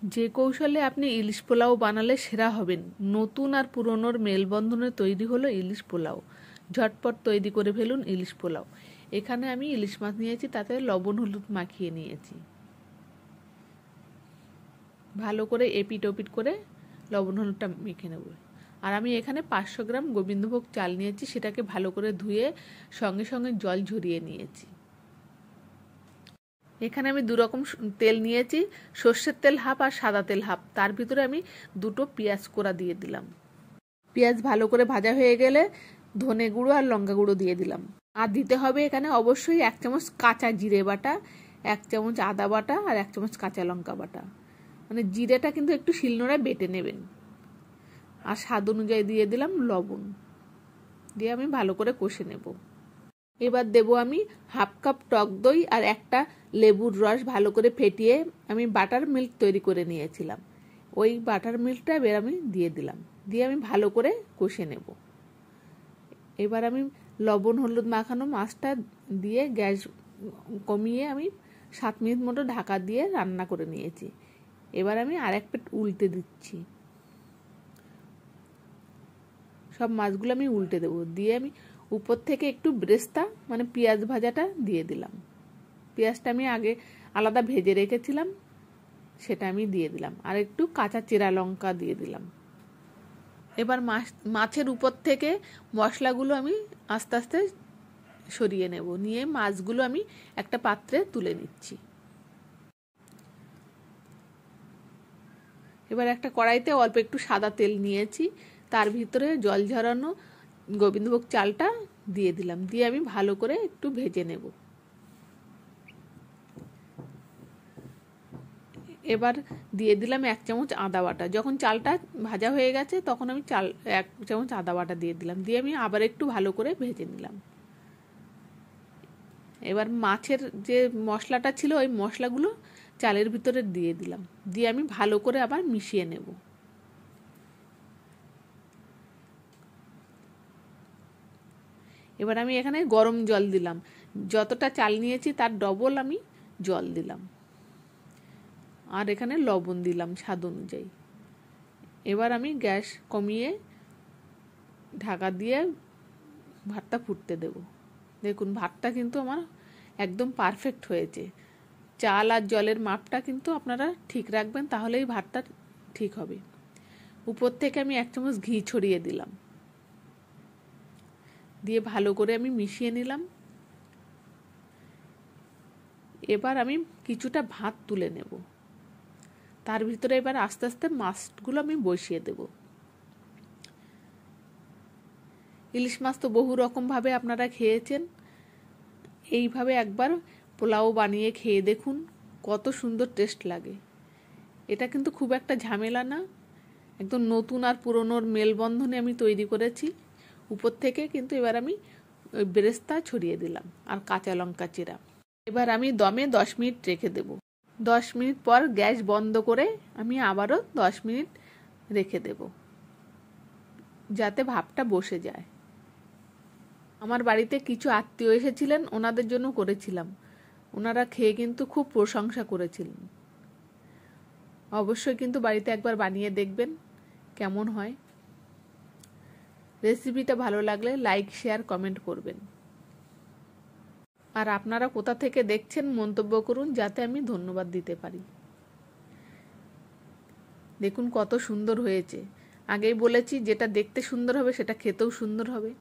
যে কৌশলে আপনি ইলিশ পোলাও বানালে সেরা হবেন। নতুন আর পুরনোর মেলবন্ধনে তৈরি হলো ইলিশ পোলাও। ঝটপট তৈরি করে ফেলুন ইলিশ পোলাও। এখানে আমি ইলিশ মাছ নিয়েছি, তাতে লবণ হলুদ মাখিয়ে নিয়েছি। ভালো করে এপিট ওপিট করে লবণ হলুদটা মেখে নেব। আর আমি এখানে 500 গ্রাম গোবিন্দভোগ চাল নিয়েছি, সেটাকে ভালো করে ধুয়ে সঙ্গে সঙ্গে জল ঝরিয়ে নিয়েছি। এখানে আমি দু রকম তেল নিয়েছি, সর্ষের তেল হাফ আর সাদা তেল হাফ। তার ভিতরে আমি দুটো পেঁয়াজ কোড়া দিয়ে দিলাম। পেঁয়াজ ভালো করে ভাজা হয়ে গেলে ধনে গুঁড়ো আর লঙ্কা গুঁড়ো দিয়ে দিলাম। আর দিতে হবে এখানে অবশ্যই 1 চামচ কাঁচা জিরে বাটা, 1 চামচ আদা বাটা আর 1 চামচ কাঁচা লঙ্কা বাটা। মানে জিরেটা কিন্তু একটু শিলনোড়ায় বেটে নেবেন। আর স্বাদ অনুযায়ী দিয়ে দিলাম লবণ, দিয়ে আমি ভালো করে কষে নেব। এবার দেব আমি হাফ কাপ টক দই আর একটা লেবুর রস ভালো করে ফেটিয়ে আমি বাটার মিল্ক তৈরি করে নিয়েছিলাম। ওই বাটার মিল্কটা এবার আমি দিয়ে দিলাম, দিয়ে আমি ভালো করে কষে নেব। এবার আমি লবণ হলুদ মাখানো মাছটা দিয়ে গ্যাস কমিয়ে আমি 7 মিনিট মতো ঢাকা দিয়ে রান্না করে নিয়েছি। এবার আমি আরেক প্লেট উল্টে দিচ্ছি। সব মাছগুলো আমি উল্টে দেবো, দিয়ে আমি উপর থেকে একটু বেরেস্তা মানে পেঁয়াজ ভাজাটা দিয়ে দিলাম। পেঁয়াজটা আমি আগে আলাদা ভেজে রেখেছিলাম, সেটা আমি দিয়ে দিলাম। আর একটু কাঁচা চেরা লঙ্কা দিয়ে দিলাম। এবার মাছের উপর থেকে মশলাগুলো আমি আস্তে আস্তে সরিয়ে নেব, নিয়ে মাছগুলো আমি একটা পাত্রে তুলে নিচ্ছি। এবার একটা কড়াইতে অল্প একটু সাদা তেল নিয়েছি, তার ভিতরে জল ঝরানো গোবিন্দভোগ চালটা দিয়ে দিলাম, দিয়ে আমি ভালো করে একটু ভেজে নেব। এবার দিয়ে দিলাম 1 চামচ আদা বাটা। যখন চালটা ভাজা হয়ে গেছে তখন আমি 1 চামচ আদা বাটা দিয়ে দিলাম, দিয়ে আমি আবার একটু ভালো করে ভেজে নিলাম। এবার মাছের যে মশলাটা ছিল ওই মশলাগুলো চালের ভিতরে দিয়ে দিলাম, দিয়ে আমি ভালো করে আবার মিশিয়ে নেব। এবার আমি এখানে গরম জল দিলাম, যতটা চাল নিয়েছি তার ডবল আমি জল দিলাম। আর এখানে লবণ দিলাম স্বাদ অনুযায়ী। এবার আমি গ্যাস কমিয়ে ঢাকা দিয়ে ভাতটা ফুটতে দেব। দেখুন ভাতটা কিন্তু আমার একদম পারফেক্ট হয়েছে। চাল আর জলের মাপটা কিন্তু আপনারা ঠিক রাখবেন, তাহলেই ভাতটা ঠিক হবে। উপর থেকে আমি 1 চামচ ঘি ছড়িয়ে দিলাম, দিয়ে ভালো করে আমি মিশিয়ে নিলাম। এবার আমি কিছুটা ভাত তুলে নেব, তার ভিতরে এবার আস্তে আস্তে মাছগুলো আমি বসিয়ে দেব। ইলিশ মাছ তো বহু রকমভাবে আপনারা খেয়েছেন, এইভাবে একবার পোলাও বানিয়ে খেয়ে দেখুন, কত সুন্দর টেস্ট লাগে। এটা কিন্তু খুব একটা ঝামেলা না, একদম নতুন আর পুরনোর মেলবন্ধনে আমি তৈরি করেছি। উপর থেকে কিন্তু এবার আমি ওই বেরেস্তা ছড়িয়ে দিলাম আর কাঁচা লঙ্কা চিরা। এবার আমি দমে 10 মিনিট রেখে দেব। 10 মিনিট পর গ্যাস বন্ধ করে আমি আবারও 10 মিনিট রেখে দেব, যাতে ভাপটা বসে যায়। আমার বাড়িতে কিছু আত্মীয় এসেছিলেন, ওনাদের জন্য করেছিলাম। ওনারা খেয়ে কিন্তু খুব প্রশংসা করেছিলেন। অবশ্যই কিন্তু বাড়িতে একবার বানিয়ে দেখবেন কেমন হয়। রেসিপিটা ভালো লাগলে লাইক শেয়ার কমেন্ট করবেন। আর আপনারা কোথা থেকে দেখছেন মন্তব্য করুন, যাতে আমি ধন্যবাদ দিতে পারি। দেখুন কত সুন্দর হয়েছে। আগেই বলেছি, যেটা দেখতে সুন্দর হবে সেটা খেতেও সুন্দর হবে।